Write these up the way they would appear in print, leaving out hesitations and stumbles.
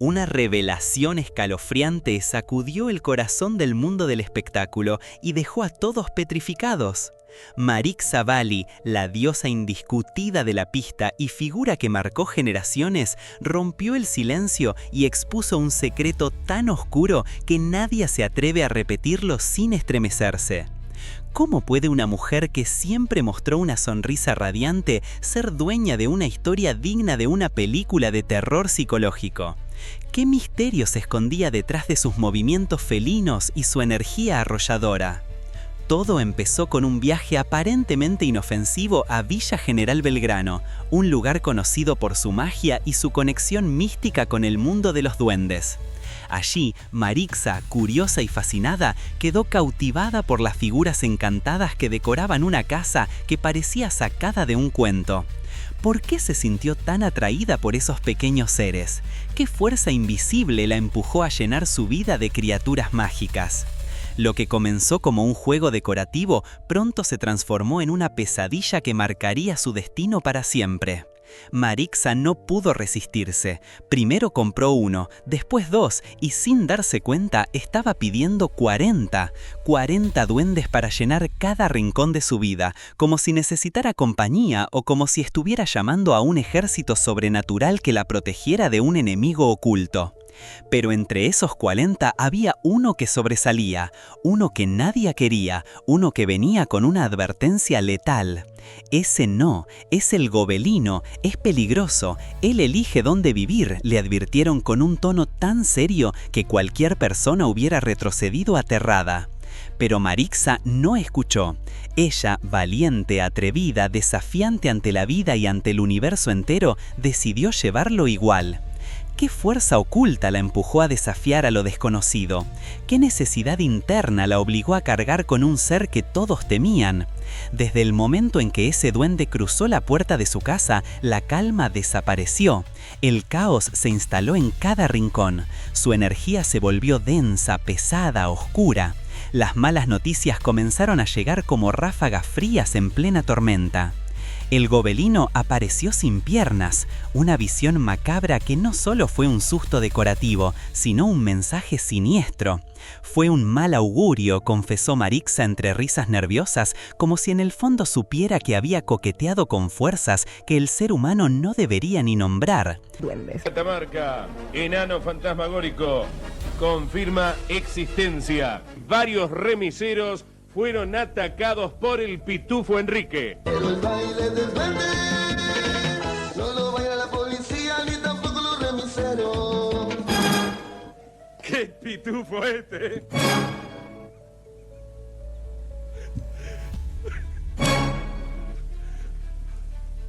Una revelación escalofriante sacudió el corazón del mundo del espectáculo y dejó a todos petrificados. Marixa Vali, la diosa indiscutida de la pista y figura que marcó generaciones, rompió el silencio y expuso un secreto tan oscuro que nadie se atreve a repetirlo sin estremecerse. ¿Cómo puede una mujer que siempre mostró una sonrisa radiante ser dueña de una historia digna de una película de terror psicológico? ¿Qué misterio se escondía detrás de sus movimientos felinos y su energía arrolladora? Todo empezó con un viaje aparentemente inofensivo a Villa General Belgrano, un lugar conocido por su magia y su conexión mística con el mundo de los duendes. Allí, Marixa, curiosa y fascinada, quedó cautivada por las figuras encantadas que decoraban una casa que parecía sacada de un cuento. ¿Por qué se sintió tan atraída por esos pequeños seres? ¿Qué fuerza invisible la empujó a llenar su vida de criaturas mágicas? Lo que comenzó como un juego decorativo pronto se transformó en una pesadilla que marcaría su destino para siempre. Marixa no pudo resistirse. Primero compró uno, después dos y sin darse cuenta estaba pidiendo 40 duendes para llenar cada rincón de su vida, como si necesitara compañía o como si estuviera llamando a un ejército sobrenatural que la protegiera de un enemigo oculto. Pero entre esos 40 había uno que sobresalía, uno que nadie quería, uno que venía con una advertencia letal. Ese no, es el gobelino, es peligroso, él elige dónde vivir, le advirtieron con un tono tan serio que cualquier persona hubiera retrocedido aterrada. Pero Marixa no escuchó. Ella, valiente, atrevida, desafiante ante la vida y ante el universo entero, decidió llevarlo igual. ¿Qué fuerza oculta la empujó a desafiar a lo desconocido? ¿Qué necesidad interna la obligó a cargar con un ser que todos temían? Desde el momento en que ese duende cruzó la puerta de su casa, la calma desapareció. El caos se instaló en cada rincón. Su energía se volvió densa, pesada, oscura. Las malas noticias comenzaron a llegar como ráfagas frías en plena tormenta. El gobelino apareció sin piernas, una visión macabra que no solo fue un susto decorativo, sino un mensaje siniestro. Fue un mal augurio, confesó Marixa entre risas nerviosas, como si en el fondo supiera que había coqueteado con fuerzas que el ser humano no debería ni nombrar. Duendes. Catamarca, enano fantasmagórico, confirma existencia. Varios remiseros fueron atacados por el Pitufo Enrique. El baile del duende no lo baila la policía ni tampoco los remiseros. ¡Qué pitufo este!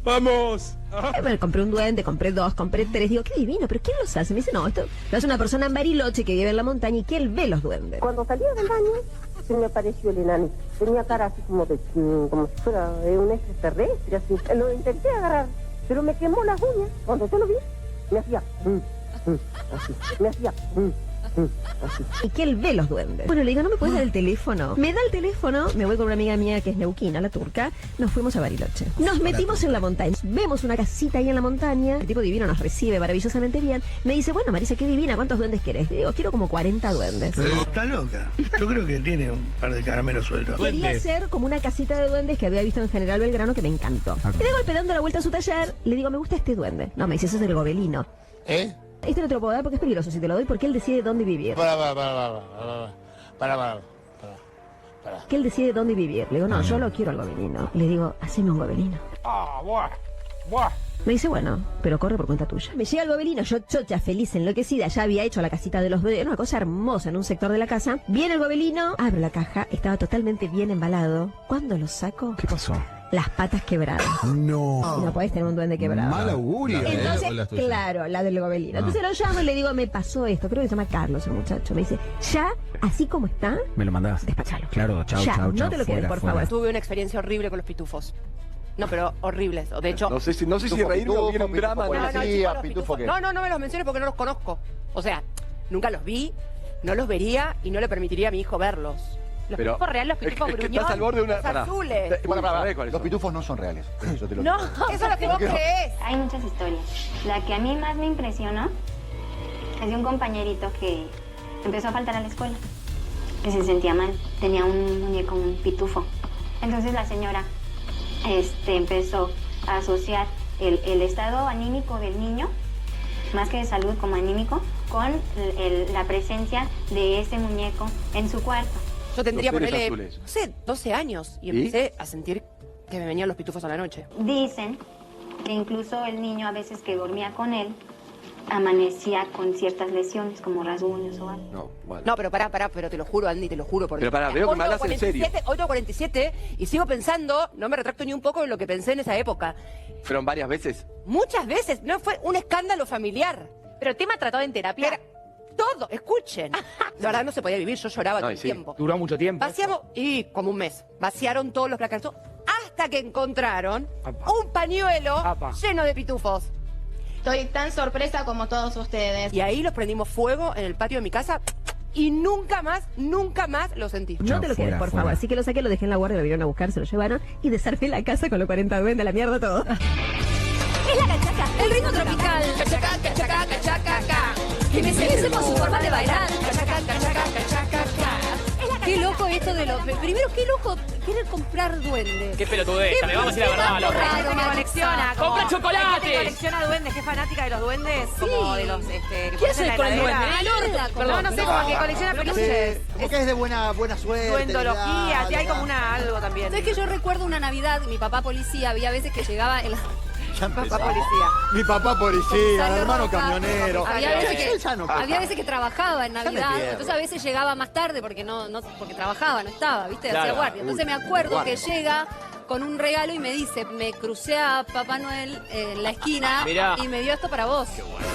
¡Vamos! Bueno, compré un duende, compré dos, compré tres. Digo, qué divino, pero ¿quién los hace? Me dice, no, esto lo hace una persona en Bariloche que vive en la montaña y que él ve los duendes. Cuando salía del baño, se me apareció el enanito. Tenía cara así como si fuera un extraterrestre, así. Lo intenté agarrar, pero me quemó las uñas. Cuando yo lo vi, me hacía así. Me hacía así. Y que él ve los duendes. Bueno, le digo, ¿no me puedes dar el teléfono? Me da el teléfono, me voy con una amiga mía que es neuquina, la turca. Nos fuimos a Bariloche. Nos metimos en la montaña. Vemos una casita ahí en la montaña. El tipo divino nos recibe maravillosamente bien. Me dice, bueno, Marisa, qué divina, ¿cuántos duendes querés? Le digo, quiero como 40 duendes. Pero está loca. Yo creo que tiene un par de caramelos sueltos. Quería hacer como una casita de duendes que había visto en General Belgrano que me encantó. Le digo, dando la vuelta a su taller, le digo, me gusta este duende. No, me dice, ese es el gobelino. Este no te lo puedo dar porque es peligroso si te lo doy, porque él decide dónde vivir. Para. Que él decide dónde vivir. Le digo, no, yo lo quiero al gobelino. Le digo, haceme un gobelino. Me dice, bueno, pero corre por cuenta tuya. Me llega el gobelino, yo chocha, feliz, enloquecida. Ya había hecho la casita de los bebés, una cosa hermosa en un sector de la casa. Viene el gobelino, abro la caja, estaba totalmente bien embalado. ¿Cuándo lo saco? ¿Qué pasó? Las patas quebradas. No. No podés tener un duende quebrado. Mal augurio. Entonces, claro, la del gobelino. Entonces lo llamo y le digo, me pasó esto. Creo que se llama Carlos el muchacho. Me dice, ya, así como está, Me lo mandás. despachalo. Claro, chau, Ya, chau, no chau, te lo quedes, fuera, por fuera. favor. Tuve una experiencia horrible con los pitufos. No, pero horribles. De hecho, No sé si reírme o viene un drama. no, ¿no? chicos, los pitufos, no me los menciones porque no los conozco. O sea, nunca los vi, no los vería y no le permitiría a mi hijo verlos. Los Pero pitufos reales, los pitufos es que gruñón, estás al borde de una... los Pará. azules. Los pitufos no son reales. Yo te lo No, eso es lo que vos crees. Hay muchas historias. La que a mí más me impresionó Es de un compañerito que empezó a faltar a la escuela, que se sentía mal, tenía un muñeco, un pitufo. Entonces la señora empezó a asociar el estado anímico del niño, más que de salud como anímico, con la presencia de ese muñeco en su cuarto. Yo tendría, Los seres ponele, azules. no sé, 12 años y empecé a sentir que me venían los pitufos a la noche. Dicen que incluso el niño, a veces que dormía con él, amanecía con ciertas lesiones, como rasguños o algo. No, bueno. No, pero pará, pero te lo juro, Andy, te lo juro. Porque Pero pará, veo que me hablas en serio. Hoy tengo 47 y sigo pensando, no me retracto ni un poco de lo que pensé en esa época. ¿Fueron varias veces? Muchas veces, no fue un escándalo familiar. ¿Pero tema tratado en terapia? Pero todo, escuchen. La verdad no se podía vivir, yo lloraba todo el sí. tiempo. Duró mucho tiempo. Vaciamos, y como un mes, vaciaron todos los placares, hasta que encontraron un pañuelo lleno de pitufos. Estoy tan sorpresa como todos ustedes. Y ahí los prendimos fuego en el patio de mi casa y nunca más lo sentí. No te lo quedes, por favor. Así que lo saqué, lo dejé en la guardia, lo vinieron a buscar, se lo llevaron y desarmé la casa con los 40 duendes, la mierda todo. Es la cachaca, el ritmo tropical. Cachaca, cachaca, cachaca, Que me seduce por su forma de bailar. cachaca, cachaca, cachaca. Qué loco esto de los... Primero, qué loco querer comprar duendes. Qué pelotudez, me vamos a decir la verdad, loco. Raro, Que colecciona, como... ¡Compra chocolates! Que colecciona duendes, que es fanática de los duendes, como de los... ¿Qué haces con el duende? ¡El orto! Perdón, no sé, como que colecciona peluches. Como que es de buena suerte. Duendología, sí, hay como algo también. ¿Sabes que yo recuerdo una Navidad, mi papá policía, había veces que llegaba en la... Papá policía. Mi papá policía, Salió hermano roja. camionero. Había veces que trabajaba en me Navidad, pierdo. entonces a veces llegaba más tarde porque porque trabajaba, no estaba, ¿viste? Hacía Claro. guardia. Entonces me acuerdo guardia. que llega con un regalo y me dice, me crucé a Papá Noel en la esquina Mirá. y me dio esto para vos.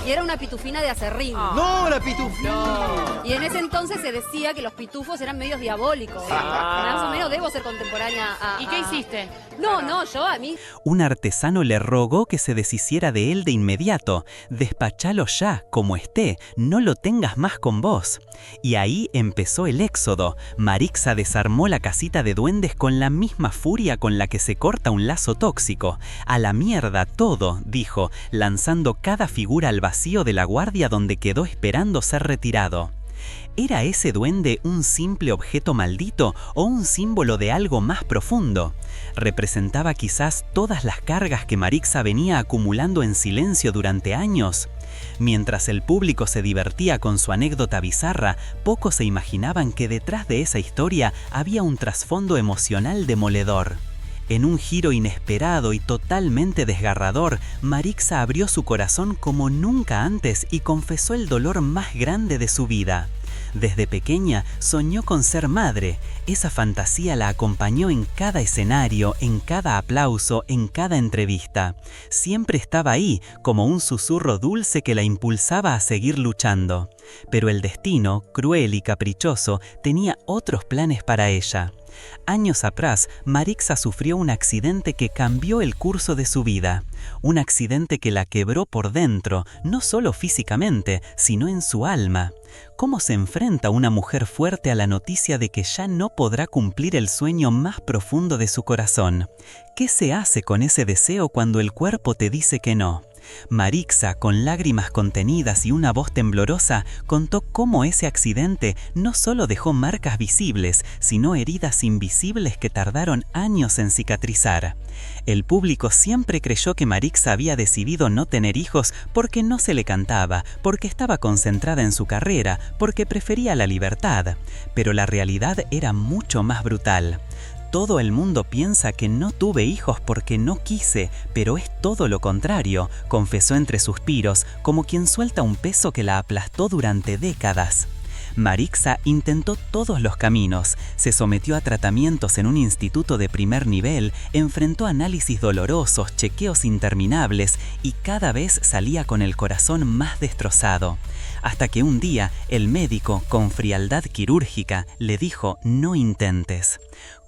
Y era una pitufina de acerrín. No, la pitufina. Y en ese entonces se decía que los pitufos eran medios diabólicos. Más o menos debo ser contemporánea a... ¿Y qué hiciste? No, yo a mí... Un artesano le rogó que se deshiciera de él de inmediato. Despachalo ya, como esté, no lo tengas más con vos. Y ahí empezó el éxodo. Marixa desarmó la casita de duendes con la misma furia con la que se corta un lazo tóxico. A la mierda todo, dijo, lanzando cada figura al vacío de la guardia donde quedó esperando ser retirado. ¿Era ese duende un simple objeto maldito o un símbolo de algo más profundo? ¿Representaba quizás todas las cargas que Marixa venía acumulando en silencio durante años? Mientras el público se divertía con su anécdota bizarra, pocos se imaginaban que detrás de esa historia había un trasfondo emocional demoledor. En un giro inesperado y totalmente desgarrador, Marixa abrió su corazón como nunca antes y confesó el dolor más grande de su vida. Desde pequeña soñó con ser madre. Esa fantasía la acompañó en cada escenario, en cada aplauso, en cada entrevista. Siempre estaba ahí, como un susurro dulce que la impulsaba a seguir luchando. Pero el destino, cruel y caprichoso, tenía otros planes para ella. Años atrás, Marixa sufrió un accidente que cambió el curso de su vida. Un accidente que la quebró por dentro, no solo físicamente, sino en su alma. ¿Cómo se enfrenta una mujer fuerte a la noticia de que ya no podrá cumplir el sueño más profundo de su corazón? ¿Qué se hace con ese deseo cuando el cuerpo te dice que no? Marixa, con lágrimas contenidas y una voz temblorosa, contó cómo ese accidente no solo dejó marcas visibles, sino heridas invisibles que tardaron años en cicatrizar. El público siempre creyó que Marixa había decidido no tener hijos porque no se le cantaba, porque estaba concentrada en su carrera, porque prefería la libertad. Pero la realidad era mucho más brutal. Todo el mundo piensa que no tuve hijos porque no quise, pero es todo lo contrario, confesó entre suspiros, como quien suelta un peso que la aplastó durante décadas. Marixa intentó todos los caminos, se sometió a tratamientos en un instituto de primer nivel, enfrentó análisis dolorosos, chequeos interminables y cada vez salía con el corazón más destrozado. Hasta que un día el médico, con frialdad quirúrgica, le dijo: no intentes.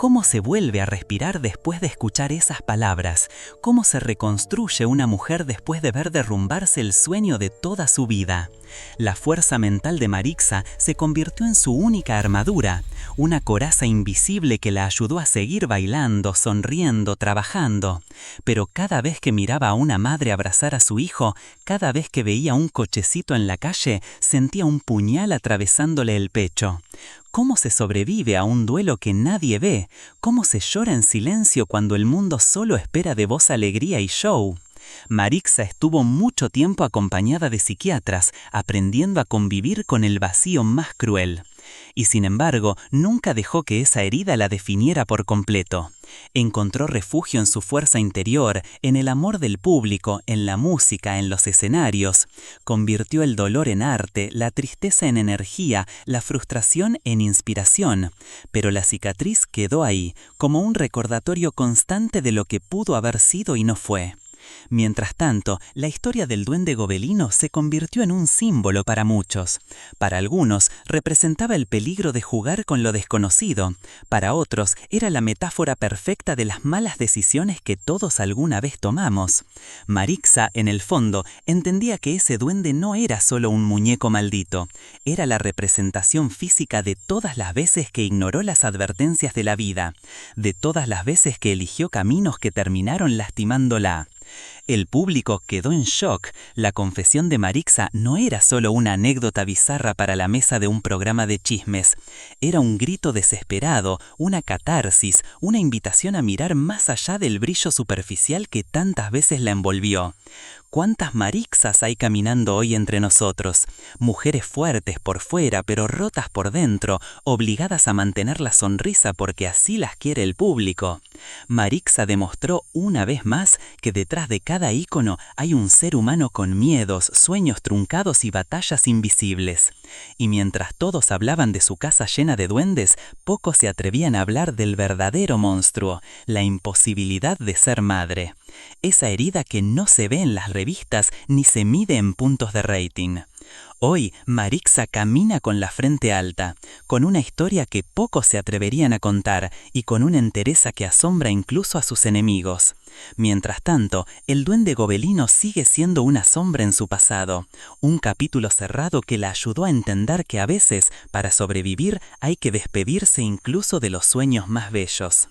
¿Cómo se vuelve a respirar después de escuchar esas palabras? ¿Cómo se reconstruye una mujer después de ver derrumbarse el sueño de toda su vida? La fuerza mental de Marixa se convirtió en su única armadura, una coraza invisible que la ayudó a seguir bailando, sonriendo, trabajando. Pero cada vez que miraba a una madre abrazar a su hijo, cada vez que veía un cochecito en la calle, sentía un puñal atravesándole el pecho. ¿Cómo se sobrevive a un duelo que nadie ve? ¿Cómo se llora en silencio cuando el mundo solo espera de vos alegría y show? Marixa estuvo mucho tiempo acompañada de psiquiatras, aprendiendo a convivir con el vacío más cruel. Y sin embargo, nunca dejó que esa herida la definiera por completo. Encontró refugio en su fuerza interior, en el amor del público, en la música, en los escenarios. Convirtió el dolor en arte, la tristeza en energía, la frustración en inspiración. Pero la cicatriz quedó ahí, como un recordatorio constante de lo que pudo haber sido y no fue. Mientras tanto, la historia del duende gobelino se convirtió en un símbolo para muchos. Para algunos, representaba el peligro de jugar con lo desconocido. Para otros, era la metáfora perfecta de las malas decisiones que todos alguna vez tomamos. Marixa, en el fondo, entendía que ese duende no era solo un muñeco maldito. Era la representación física de todas las veces que ignoró las advertencias de la vida, de todas las veces que eligió caminos que terminaron lastimándola. El público quedó en shock. La confesión de Marixa no era solo una anécdota bizarra para la mesa de un programa de chismes. Era un grito desesperado, una catarsis, una invitación a mirar más allá del brillo superficial que tantas veces la envolvió. ¿Cuántas Marixas hay caminando hoy entre nosotros? Mujeres fuertes por fuera, pero rotas por dentro, obligadas a mantener la sonrisa porque así las quiere el público. Marixa demostró una vez más que detrás de cada ícono hay un ser humano con miedos, sueños truncados y batallas invisibles. Y mientras todos hablaban de su casa llena de duendes, pocos se atrevían a hablar del verdadero monstruo, la imposibilidad de ser madre. Esa herida que no se ve en las revistas ni se mide en puntos de rating. Hoy, Marixa camina con la frente alta, con una historia que pocos se atreverían a contar y con una entereza que asombra incluso a sus enemigos. Mientras tanto, el duende gobelino sigue siendo una sombra en su pasado, un capítulo cerrado que la ayudó a entender que a veces, para sobrevivir, hay que despedirse incluso de los sueños más bellos.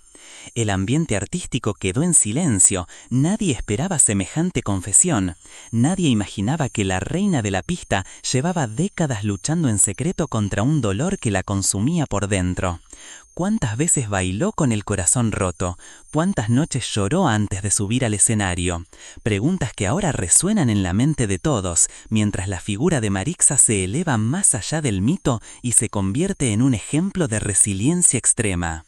El ambiente artístico quedó en silencio, nadie esperaba semejante confesión, nadie imaginaba que la reina de la pista llevaba décadas luchando en secreto contra un dolor que la consumía por dentro. ¿Cuántas veces bailó con el corazón roto? ¿Cuántas noches lloró antes de subir al escenario? Preguntas que ahora resuenan en la mente de todos, mientras la figura de Marixa se eleva más allá del mito y se convierte en un ejemplo de resiliencia extrema.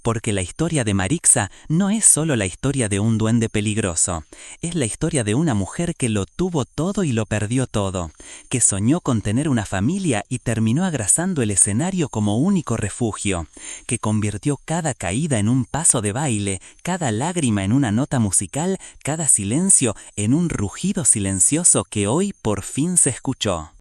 Porque la historia de Marixa no es solo la historia de un duende peligroso, es la historia de una mujer que lo tuvo todo y lo perdió todo, que soñó con tener una familia y terminó agrasando el escenario como único refugio, que convirtió cada caída en un paso de baile, cada lágrima en una nota musical, cada silencio en un rugido silencioso que hoy por fin se escuchó.